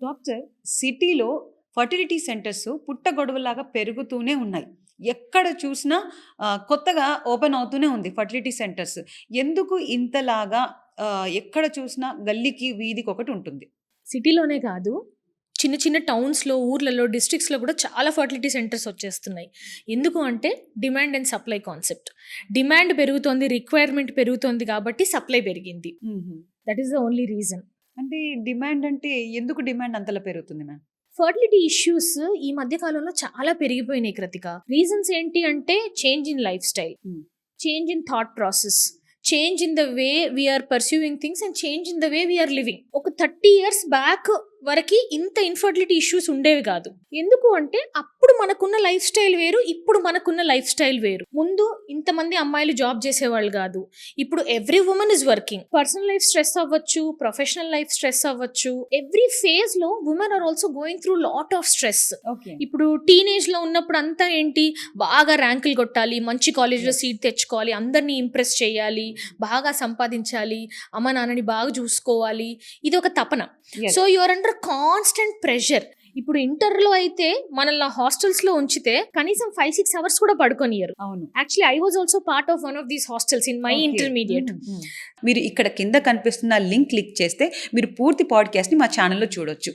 Doctor, సిటీలో fertility centres పుట్టగొడుగులాగా పెరుగుతూనే ఉన్నాయి. ఎక్కడ చూసినా కొత్తగా ఓపెన్ అవుతూనే ఉంది ఫర్టిలిటీ సెంటర్స్. ఎందుకు ఇంతలాగా ఎక్కడ చూసినా గల్లీకి, వీధికి ఒకటి ఉంటుంది. సిటీలోనే కాదు, చిన్న చిన్న టౌన్స్‌లో, ఊర్లలో, డిస్ట్రిక్ట్స్‌లో కూడా చాలా ఫర్టిలిటీ సెంటర్స్ వచ్చేస్తున్నాయి. ఎందుకు అంటే demand and supply concept. Demand పెరుగుతోంది, రిక్వైర్మెంట్ పెరుగుతోంది కాబట్టి సప్లై పెరిగింది. That is the only reason. అంటే డిమాండ్ అంటే ఎందుకు డిమాండ్ అంతలా పెరుగుతుంది మ్యామ్? ఫర్టిలిటీ ఇష్యూస్ ఈ మధ్య కాలంలో చాలా పెరిగిపోయినాయి కృతిక. రీజన్స్ ఏంటి అంటే change in life style, change in thought process, change in the way we're pursuing things and change in the way we're living. ఒక 30 years బ్యాక్ వరకు ఇంత ఇన్ఫర్టిలిటీ ఇష్యూస్ ఉండేవి కాదు. ఎందుకు అంటే అప్పుడు మనకున్న లైఫ్ స్టైల్ వేరు, ఇప్పుడు మనకున్న లైఫ్ స్టైల్ వేరు. ముందు ఇంతమంది అమ్మాయిలు జాబ్ చేసేవాళ్ళు కాదు, ఇప్పుడు every women is working. Personal life stress అవ్వచ్చు, ప్రొఫెషనల్ లైఫ్ స్ట్రెస్ అవ్వచ్చు. ఎవ్రీ ఫేజ్ లో women are also going through lot of stress. ఇప్పుడు టీనేజ్ లో ఉన్నప్పుడు అంతా ఏంటి, బాగా ర్యాంకులు కొట్టాలి, మంచి కాలేజ్లో సీట్ తెచ్చుకోవాలి, అందరినీ ఇంప్రెస్ చేయాలి, బాగా సంపాదించాలి, అమ్మ నాన్నని బాగా చూసుకోవాలి, ఇది ఒక తపన. So you're under constant pressure. ఇప్పుడు ఇంటర్లో అయితే మనల్ని హాస్టల్స్ లో ఉంచితే కనీసం 5-6 hours కూడా పడుకోనియరు. అవును. Actually I was also part of one of these hostels in my intermediate. మీరు ఇక్కడ కింద కనిపిస్తున్న లింక్ క్లిక్ చేస్తే మీరు పూర్తి పాడ్కాస్ట్ ని మా ఛానల్లో చూడొచ్చు.